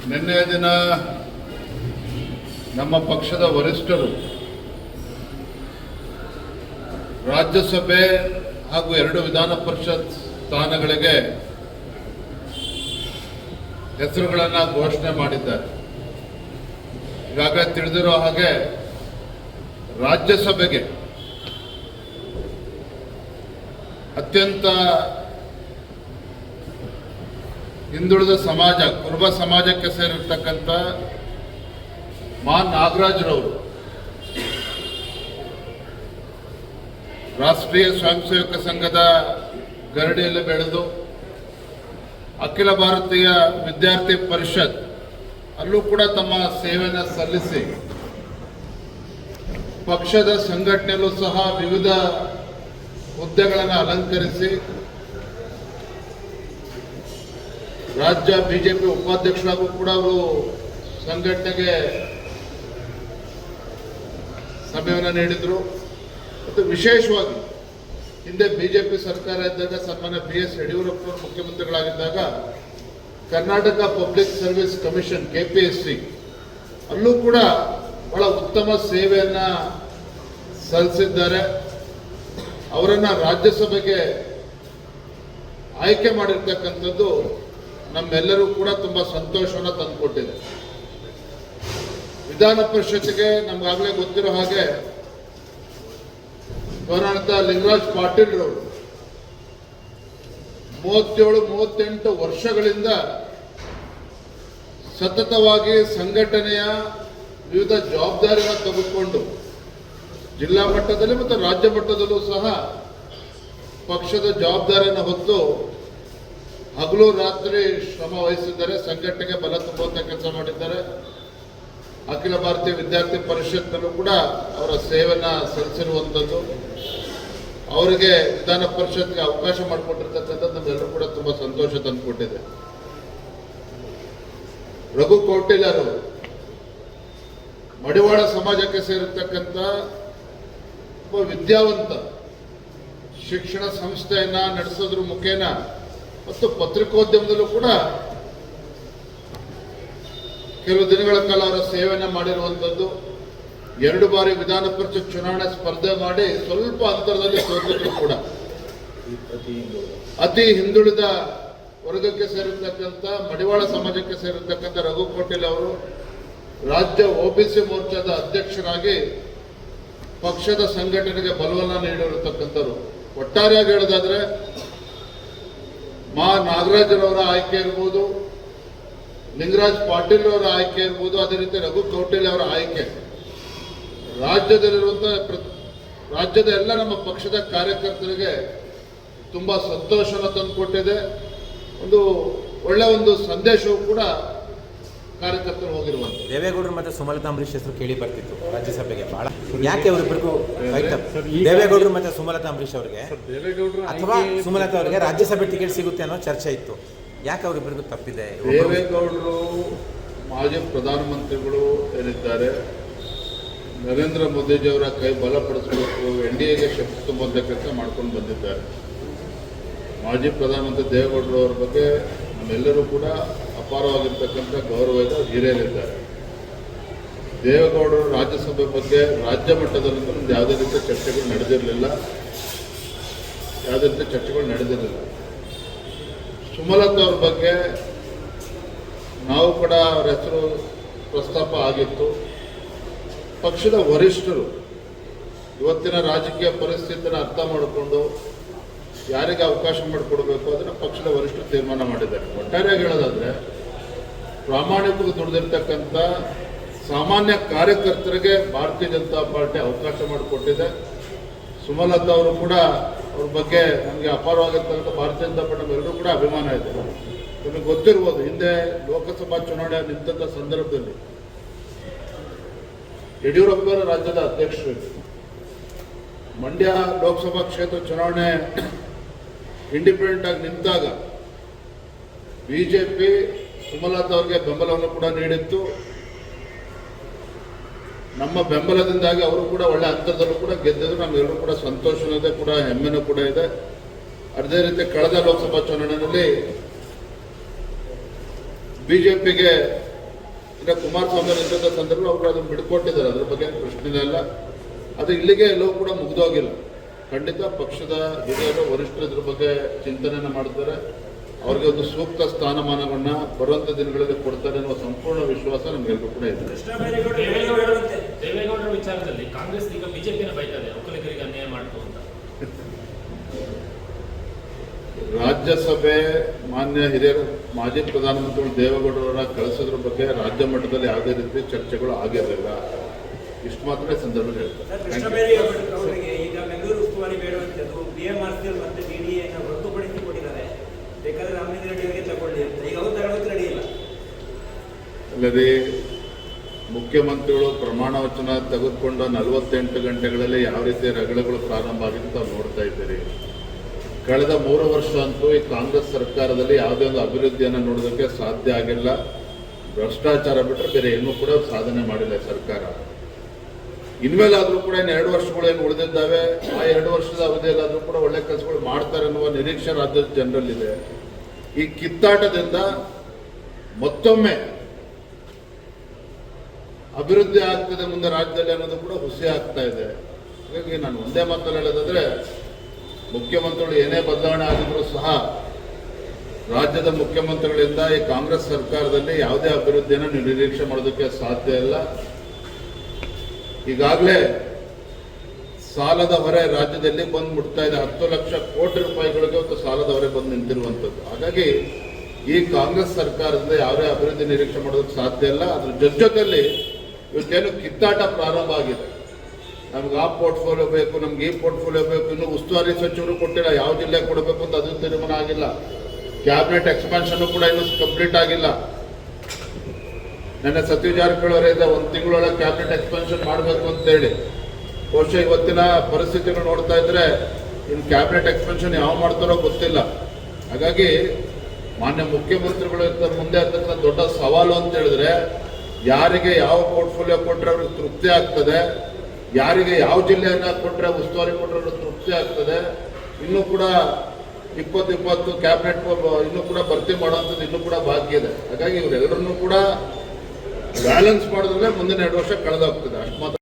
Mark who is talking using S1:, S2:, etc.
S1: ನಿನ್ನೆಯ ದಿನ ನಮ್ಮ ಪಕ್ಷದ ವರಿಷ್ಠರು ರಾಜ್ಯಸಭೆ ಹಾಗೂ 2 ವಿಧಾನ ಪರಿಷತ್ ಸ್ಥಾನಗಳಿಗೆ ಹೆಸರುಗಳನ್ನು ಘೋಷಣೆ ಮಾಡಿದ್ದಾರೆ. ಈಗಾಗಲೇ ತಿಳಿದಿರೋ ಹಾಗೆ ರಾಜ್ಯಸಭೆಗೆ ಅತ್ಯಂತ ಹಿಂದುಳಿದ ಸಮಾಜ, ಕುರುಬ ಸಮಾಜಕ್ಕೆ ಸೇರಿರ್ತಕ್ಕಂಥ ಮಾ ನಾಗರಾಜ್ರವರು ರಾಷ್ಟ್ರೀಯ ಸ್ವಯಂ ಸೇವಕ ಸಂಘದ ಗರಡಿಯಲ್ಲಿ ಬೆಳೆದು ಅಖಿಲ ಭಾರತೀಯ ವಿದ್ಯಾರ್ಥಿ ಪರಿಷತ್ ಅಲ್ಲೂ ಕೂಡ ತಮ್ಮ ಸೇವೆಯನ್ನು ಸಲ್ಲಿಸಿ ಪಕ್ಷದ ಸಂಘಟನೆಯಲ್ಲೂ ಸಹ ವಿವಿಧ ಹುದ್ದೆಗಳನ್ನು ಅಲಂಕರಿಸಿ ರಾಜ್ಯ ಬಿಜೆಪಿ ಉಪಾಧ್ಯಕ್ಷರಾಗೂ ಕೂಡ ಅವರು ಸಂಘಟನೆಗೆ ಸಮಯವನ್ನು ನೀಡಿದರು. ಮತ್ತು ವಿಶೇಷವಾಗಿ ಹಿಂದೆ ಬಿಜೆಪಿ ಸರ್ಕಾರ ಇದ್ದಾಗ ಸನ್ಮಾನ್ಯ BS ಯಡಿಯೂರಪ್ಪನವರು ಮುಖ್ಯಮಂತ್ರಿಗಳಾಗಿದ್ದಾಗ Karnataka public service commission KPSC ಅಲ್ಲೂ ಕೂಡ ಬಹಳ ಉತ್ತಮ ಸೇವೆಯನ್ನು ಸಲ್ಲಿಸಿದ್ದಾರೆ. ಅವರನ್ನು ರಾಜ್ಯಸಭೆಗೆ ಆಯ್ಕೆ ಮಾಡಿರ್ತಕ್ಕಂಥದ್ದು ನಮ್ಮೆಲ್ಲರೂ ಕೂಡ ತುಂಬ ಸಂತೋಷವನ್ನು ತಂದುಕೊಟ್ಟಿದೆ. ವಿಧಾನ ಪರಿಷತ್ಗೆ ನಮಗಾಗಲೇ ಗೊತ್ತಿರೋ ಹಾಗೆ ಗೌರವಾನ್ವಿತ ಲಿಂಗರಾಜ್ ಪಾಟೀಲ್ ರವರು 37-38 ವರ್ಷಗಳಿಂದ ಸತತವಾಗಿ ಸಂಘಟನೆಯ ವಿವಿಧ ಜವಾಬ್ದಾರಿಗಳನ್ನು ತೆಗೆದುಕೊಂಡು ಜಿಲ್ಲಾ ಮಟ್ಟದಲ್ಲಿ ಮತ್ತು ರಾಜ್ಯ ಮಟ್ಟದಲ್ಲೂ ಸಹ ಪಕ್ಷದ ಜವಾಬ್ದಾರಿಯನ್ನು ಹೊತ್ತು ಹಗಲು ರಾತ್ರಿ ಶ್ರಮ ವಹಿಸಿದ್ದಾರೆ. ಸಂಘಟನೆಗೆ ಬಲ ತುಂಬುವಂಥ ಕೆಲಸ ಮಾಡಿದ್ದಾರೆ. ಅಖಿಲ ಭಾರತೀಯ ವಿದ್ಯಾರ್ಥಿ ಪರಿಷತ್ನಲ್ಲೂ ಕೂಡ ಅವರ ಸೇವೆಯನ್ನು ಸಲ್ಲಿಸಿರುವಂಥದ್ದು, ಅವರಿಗೆ ವಿಧಾನ ಪರಿಷತ್ಗೆ ಅವಕಾಶ ಮಾಡಿಕೊಟ್ಟಿರ್ತಕ್ಕಂಥದ್ದು ನಮ್ಮೆಲ್ಲರೂ ಕೂಡ ತುಂಬ ಸಂತೋಷ ತಂದುಕೊಟ್ಟಿದೆ. ರಘು ಕೌಟಿಲ್ಯರು ಮಡಿವಾಳ ಸಮಾಜಕ್ಕೆ ಸೇರಿರ್ತಕ್ಕಂಥ ಒಬ್ಬ ವಿದ್ಯಾವಂತ, ಶಿಕ್ಷಣ ಸಂಸ್ಥೆಯನ್ನು ನಡೆಸೋದ್ರ ಮುಖೇನ ಮತ್ತು ಪತ್ರಿಕೋದ್ಯಮದಲ್ಲೂ ಕೂಡ ಕೆಲವು ದಿನಗಳ ಕಾಲ ಅವರ ಸೇವೆಯನ್ನು ಮಾಡಿರುವಂಥದ್ದು. 2 ಬಾರಿ ವಿಧಾನ ಪರಿಷತ್ ಚುನಾವಣೆ ಸ್ಪರ್ಧೆ ಮಾಡಿ ಸ್ವಲ್ಪ ಅಂತರದಲ್ಲಿ ಸೋತಿದ್ರು ಕೂಡ ಅತಿ ಹಿಂದುಳಿದ ವರ್ಗಕ್ಕೆ ಸೇರಿರ್ತಕ್ಕಂಥ ಮಡಿವಾಳ ಸಮಾಜಕ್ಕೆ ಸೇರಿರ್ತಕ್ಕಂಥ ರಘು ಕೌಟಿಲ್ಯ ಅವರು ರಾಜ್ಯ OBC ಮೋರ್ಚಾದ ಅಧ್ಯಕ್ಷರಾಗಿ ಪಕ್ಷದ ಸಂಘಟನೆಗೆ ಬಲವನ್ನು ನೀಡಿರತಕ್ಕಂಥವ್ರು. ಒಟ್ಟಾರೆಯಾಗಿ ಹೇಳೋದಾದ್ರೆ ಮಾ ನಾಗರಾಜರವರ ಆಯ್ಕೆ ಇರ್ಬೋದು, ಲಿಂಗರಾಜ್ ಪಾಟೀಲ್ ಅವರ ಆಯ್ಕೆ ಇರ್ಬೋದು, ಅದೇ ರೀತಿ ರಘು ಕೌಟಿಲ್ಯ ಅವರ ಆಯ್ಕೆ ರಾಜ್ಯದ ಎಲ್ಲ ನಮ್ಮ ಪಕ್ಷದ ಕಾರ್ಯಕರ್ತರಿಗೆ ತುಂಬ ಸಂತೋಷವನ್ನು ತಂದುಕೊಟ್ಟಿದೆ. ಒಂದು ಸಂದೇಶವೂ ಕೂಡ ಕಾರ್ಯಕರ್ತರು ಹೋಗಿರುವಂತೆ.
S2: ದೇವೇಗೌಡರು ಮತ್ತು ಸುಮಲತಾ ಅಂಬರೀಶ್ ಹೆಸರು ಕೇಳಿ ಬರ್ತಿತ್ತು ರಾಜ್ಯಸಭೆಗೆ. ಬಹಳ ಯಾಕೆ ಅವರಿಬ್ಬರಿಗೂ ದೇವೇಗೌಡರು ಮತ್ತು ಸುಮಲತಾ ಅಂಬರೀಶ್ ಅವರಿಗೆ ಅಥವಾ ಸುಮಲತಾ ಅವರಿಗೆ ರಾಜ್ಯಸಭೆ ಟಿಕೆಟ್ ಸಿಗುತ್ತೆ ಅನ್ನೋ ಚರ್ಚೆ ಇತ್ತು. ಯಾಕೆ ಅವರಿಬ್ಬರಿಗೂ ತಪ್ಪಿದೆ?
S1: ದೇವೇಗೌಡರು ಮಾಜಿ ಪ್ರಧಾನಮಂತ್ರಿಗಳು ಏನಿದ್ದಾರೆ, ನರೇಂದ್ರ ಮೋದಿಜಿಯವರ ಕೈ ಬಲಪಡಿಸಬೇಕು, NDAಗೆ ಶಕ್ತಿ ತುಂಬುವಂಥ ಕೆಲಸ ಮಾಡ್ಕೊಂಡು ಬಂದಿದ್ದಾರೆ. ಮಾಜಿ ಪ್ರಧಾನಮಂತ್ರಿ ದೇವೇಗೌಡರು ಅವರ ಬಗ್ಗೆ ನಮ್ಮೆಲ್ಲರೂ ಕೂಡ ಅಪಾರವಾಗಿರ್ತಕ್ಕಂಥ ಗೌರವ ಇದೆ, ಹಿರಿಯರಿದ್ದಾರೆ. ದೇವೇಗೌಡರು ರಾಜ್ಯಸಭೆ ಬಗ್ಗೆ ರಾಜ್ಯ ಮಟ್ಟದಲ್ಲಂತೂ ನಮ್ದು ಯಾವುದೇ ರೀತಿಯ ಚರ್ಚೆಗಳು ನಡೆದಿರಲಿಲ್ಲ. ಸುಮಲತಾ ಅವ್ರ ಬಗ್ಗೆ ನಾವು ಕೂಡ ಅವರ ಹೆಸರು ಪ್ರಸ್ತಾಪ ಆಗಿತ್ತು. ಪಕ್ಷದ ವರಿಷ್ಠರು ಇವತ್ತಿನ ರಾಜಕೀಯ ಪರಿಸ್ಥಿತಿಯನ್ನು ಅರ್ಥ ಮಾಡಿಕೊಂಡು ಯಾರಿಗೆ ಅವಕಾಶ ಮಾಡಿಕೊಡ್ಬೇಕು ಅದನ್ನು ಪಕ್ಷದ ವರಿಷ್ಠರು ತೀರ್ಮಾನ ಮಾಡಿದ್ದಾರೆ. ಒಟ್ಟಾರೆಯಾಗಿ ಹೇಳೋದಾದ್ರೆ ಪ್ರಾಮಾಣಿಕವಾಗಿ ದುಡಿದಿರ್ತಕ್ಕಂಥ ಸಾಮಾನ್ಯ ಕಾರ್ಯಕರ್ತರಿಗೆ ಭಾರತೀಯ ಜನತಾ ಪಾರ್ಟಿ ಅವಕಾಶ ಮಾಡಿಕೊಟ್ಟಿದೆ. ಸುಮಲತಾ ಅವರು ಕೂಡ ಅವ್ರ ಬಗ್ಗೆ ನಮಗೆ ಅಪಾರವಾಗಿರ್ತಕ್ಕಂಥ ಭಾರತೀಯ ಜನತಾ ಪಾರ್ಟಿ ನಮ್ಮೆಲ್ಲರೂ ಕೂಡ ಅಭಿಮಾನ ಇದೆ. ನಿಮಗೆ ಗೊತ್ತಿರ್ಬೋದು, ಹಿಂದೆ ಲೋಕಸಭಾ ಚುನಾವಣೆ ನಿಂತ ಸಂದರ್ಭದಲ್ಲಿ ಯಡಿಯೂರಪ್ಪರ ರಾಜ್ಯದ ಅಧ್ಯಕ್ಷರು, ಮಂಡ್ಯ ಲೋಕಸಭಾ ಕ್ಷೇತ್ರ ಚುನಾವಣೆ ಇಂಡಿಪೆಂಡೆಂಟ್ ಆಗಿ ನಿಂತಾಗ ಬಿಜೆಪಿ ಸುಮಲತಾ ಅವರಿಗೆ ಬೆಂಬಲವನ್ನು ಕೂಡ ನೀಡಿತ್ತು. ನಮ್ಮ ಬೆಂಬಲದಿಂದಾಗಿ ಅವರು ಕೂಡ ಒಳ್ಳೆ ಅಂತರದಲ್ಲೂ ಕೂಡ ಗೆದ್ದಿದ್ರು. ನಮ್ಮೆಲ್ಲರೂ ಕೂಡ ಸಂತೋಷನೂ ಕೂಡ ಹೆಮ್ಮೆನೂ ಕೂಡ ಇದೆ. ಅದೇ ರೀತಿ ಕಳೆದ ಲೋಕಸಭಾ ಚುನಾವಣೆಯಲ್ಲಿ ಬಿಜೆಪಿಗೆ ಈಗ ಕುಮಾರಸ್ವಾಮಿ ನಿಂತ ಸಂದರ್ಭ ಅವರು ಅದನ್ನು ಬಿಡ್ಕೊಟ್ಟಿದ್ದಾರೆ, ಅದ್ರ ಬಗ್ಗೆ ಪ್ರಶ್ನೆ ಇಲ್ಲ. ಅದು ಇಲ್ಲಿಗೆ ಎಲ್ಲವೂ ಕೂಡ ಮುಗಿದೋಗಿಲ್ಲ. ಖಂಡಿತ ಪಕ್ಷದ ಹಿರಿಯರು ವರಿಷ್ಠರು ಇದ್ರ ಬಗ್ಗೆ ಚಿಂತನೆಯನ್ನು ಮಾಡ್ತಾರೆ. ಅವ್ರಿಗೆ ಒಂದು ಸೂಕ್ತ ಸ್ಥಾನಮಾನಗಳನ್ನ ಬರುವಂಥ ದಿನಗಳಲ್ಲಿ ಕೊಡ್ತಾರೆ ಅನ್ನುವ ಸಂಪೂರ್ಣ ವಿಶ್ವಾಸ ನಮಗೆಲ್ಲರೂ ಕೂಡ ಇದೆ.
S3: ದೇವೇಗೌಡರ ವಿಚಾರದಲ್ಲಿ ಕಾಂಗ್ರೆಸ್ ಈಗ ಬಿಜೆಪಿನ ಬೈತಾರೆ, ಒಕ್ಕಲಿಗರಿಗೆ ಅನ್ಯಾಯ ಮಾಡ್ತು ಅಂತ.
S1: ರಾಜ್ಯಸಭೆ ಮಾನ್ಯ ಹಿರಿಯರು ಮಾಜಿ ಪ್ರಧಾನಮಂತ್ರಿಗಳು ದೇವೇಗೌಡರವರ ಕಳಿಸೋದ್ರ ಬಗ್ಗೆ ರಾಜ್ಯ ಮಟ್ಟದಲ್ಲಿ ಯಾವುದೇ ರೀತಿ ಚರ್ಚೆಗಳು ಆಗಿರಲಿಲ್ಲ. ಇಷ್ಟು ಮಾತ್ರ ಸಂದರ್ಭದಲ್ಲಿ ಹೇಳ್ತಾರೆ.
S4: ಅವರಿಗೆ ಈಗ ಬೆಂಗಳೂರು ಉಸ್ತುವಾರಿ ಬೇಡುವಂಥದ್ದು BMRCL ಮತ್ತು DDA ಹೊರತುಪಡಿಸಿ ಕೊಟ್ಟಿದ್ದಾರೆ. ಬೇಕಾದ್ರೆ ರಾಮಲಿಂಗ ರೆಡ್ಡಿ ಅವರಿಗೆ ತಗೊಳ್ಳಿ ಅಂತ. ಈಗ ಅವ್ರು ತಗೊಳ್ಳೋಕೆ ರೆಡಿ ಇಲ್ಲ.
S1: ಅಲ್ಲದೆ ಮುಖ್ಯಮಂತ್ರಿಗಳು ಪ್ರಮಾಣ ವಚನ ತೆಗೆದುಕೊಂಡ 48 ಗಂಟೆಗಳಲ್ಲಿ ಯಾವ ರೀತಿ ರಗಳೆಗಳು ಪ್ರಾರಂಭ ಆಗಿದೆ ತಾವು ನೋಡ್ತಾ ಇದ್ದೀರಿ. ಕಳೆದ 3 ವರ್ಷ ಅಂತೂ ಈ ಕಾಂಗ್ರೆಸ್ ಸರ್ಕಾರದಲ್ಲಿ ಯಾವುದೇ ಒಂದು ಅಭಿವೃದ್ಧಿಯನ್ನು ನೋಡೋದಕ್ಕೆ ಸಾಧ್ಯ ಆಗಿಲ್ಲ. ಭ್ರಷ್ಟಾಚಾರ ಬಿಟ್ಟರೆ ಬೇರೆ ಏನೂ ಕೂಡ ಸಾಧನೆ ಮಾಡಿಲ್ಲ ಸರ್ಕಾರ. ಇನ್ಮೇಲಾದರೂ ಕೂಡ ಇನ್ನು 2 ವರ್ಷಗಳು ಏನು ಉಳಿದಿದ್ದಾವೆ, ಆ 2 ವರ್ಷದ ಅವಧಿಯಲ್ಲಾದರೂ ಕೂಡ ಒಳ್ಳೆ ಕೆಲಸಗಳು ಮಾಡ್ತಾರೆ ಅನ್ನುವ ನಿರೀಕ್ಷೆ ರಾಜ್ಯದ ಜನರಲ್ಲಿದೆ. ಈ ಕಿತ್ತಾಟದಿಂದ ಮತ್ತೊಮ್ಮೆ ಅಭಿವೃದ್ಧಿ ಆಗ್ತದೆ ಮುಂದೆ ರಾಜ್ಯದಲ್ಲಿ ಅನ್ನೋದು ಕೂಡ ಹುಸಿ ಆಗ್ತಾ ಇದೆ. ಹಾಗಾಗಿ ನಾನು ಒಂದೇ ಮಾತಲ್ಲಿ ಹೇಳೋದಾದ್ರೆ, ಮುಖ್ಯಮಂತ್ರಿಗಳು ಏನೇ ಬದಲಾವಣೆ ಆಗಿದ್ರು ಸಹ ರಾಜ್ಯದ ಮುಖ್ಯಮಂತ್ರಿಗಳಿಂದ ಈ ಕಾಂಗ್ರೆಸ್ ಸರ್ಕಾರದಲ್ಲಿ ಯಾವುದೇ ಅಭಿವೃದ್ಧಿಯನ್ನು ನೀವು ನಿರೀಕ್ಷೆ ಮಾಡೋದಕ್ಕೆ ಸಾಧ್ಯ ಇಲ್ಲ. ಈಗಾಗಲೇ ಸಾಲದ ಹೊರೆ ರಾಜ್ಯದಲ್ಲಿ ಬಂದು ಮುಟ್ತಾ ಇದೆ. 10 ಲಕ್ಷ ಕೋಟಿ ರೂಪಾಯಿಗಳಿಗೆ ಒಂದು ಸಾಲದ ಹೊರೆ ಬಂದು ನಿಂತಿರುವಂಥದ್ದು. ಹಾಗಾಗಿ ಈ ಕಾಂಗ್ರೆಸ್ ಸರ್ಕಾರದಿಂದ ಯಾವುದೇ ಅಭಿವೃದ್ಧಿ ನಿರೀಕ್ಷೆ ಮಾಡೋದಕ್ಕೆ ಸಾಧ್ಯ ಇಲ್ಲ. ಅದ್ರ ಜೊತೆಯಲ್ಲಿ ಇವತ್ತೇನು ಕಿತ್ತಾಟ ಪ್ರಾರಂಭ ಆಗಿದೆ. ನಮ್ಗೆ ಆ ಪೋರ್ಟ್ಫೋಲಿಯೋ ಬೇಕು, ನಮ್ಗೆ ಈ ಪೋರ್ಟ್ಫೋಲಿಯೋ ಬೇಕು, ಇನ್ನು ಉಸ್ತುವಾರಿ ಸಚಿವರು ಕೊಟ್ಟಿಲ್ಲ, ಯಾವ ಜಿಲ್ಲೆ ಕೊಡಬೇಕು ಅಂತ ಅದು ತೀರ್ಮಾನ ಆಗಿಲ್ಲ. ಕ್ಯಾಬಿನೆಟ್ ಎಕ್ಸ್ಪಾನ್ಷನ್ ಕೂಡ ಇನ್ನೂ ಕಂಪ್ಲೀಟ್ ಆಗಿಲ್ಲ. ನನ್ನ ಸತೀಶ್ ಜಾರಕಿಹೊಳಿ ಅವರಿಂದ 1 ತಿಂಗಳೊಳಗೆ ಕ್ಯಾಬಿನೆಟ್ ಎಕ್ಸ್ಪಾನ್ಷನ್ ಮಾಡಬೇಕು ಅಂತೇಳಿ. ಬಹುಶಃ ಇವತ್ತಿನ ಪರಿಸ್ಥಿತಿಗಳು ನೋಡ್ತಾ ಇದ್ರೆ ಇನ್ನು ಕ್ಯಾಬಿನೆಟ್ ಎಕ್ಸ್ಪಾನ್ಷನ್ ಯಾವ ಮಾಡ್ತಾರೋ ಗೊತ್ತಿಲ್ಲ. ಹಾಗಾಗಿ ಮಾನ್ಯ ಮುಖ್ಯಮಂತ್ರಿಗಳು ಮುಂದೆ ಇರ್ತಕ್ಕಂಥ ದೊಡ್ಡ ಸವಾಲು ಅಂತ ಹೇಳಿದ್ರೆ, ಯಾರಿಗೆ ಯಾವ ಪೋರ್ಟ್ಫೋಲಿಯೋ ಕೊಟ್ಟರೆ ಅವ್ರಿಗೆ ತೃಪ್ತಿ ಆಗ್ತದೆ, ಯಾರಿಗೆ ಯಾವ ಜಿಲ್ಲೆಯನ್ನ ಕೊಟ್ಟರೆ ಉಸ್ತುವಾರಿ ಕೊಟ್ಟರೆ ಅವ್ರಿಗೆ ತೃಪ್ತಿ ಆಗ್ತದೆ. ಇನ್ನೂ ಕೂಡ 20 ಕ್ಯಾಬಿನೆಟ್ ಇನ್ನೂ ಕೂಡ ಭರ್ತಿ ಮಾಡುವಂಥದ್ದು ಇನ್ನೂ ಕೂಡ ಬಾಕಿ ಇದೆ. ಹಾಗಾಗಿ ಇವರೆಲ್ಲರನ್ನೂ ಕೂಡ ಬ್ಯಾಲೆನ್ಸ್ ಮಾಡಿದ್ರೆ ಮುಂದಿನ 2 ವರ್ಷ ಕಳೆದೋಗ್ತದೆ. ಅಷ್ಟು ಮಾತ್ರ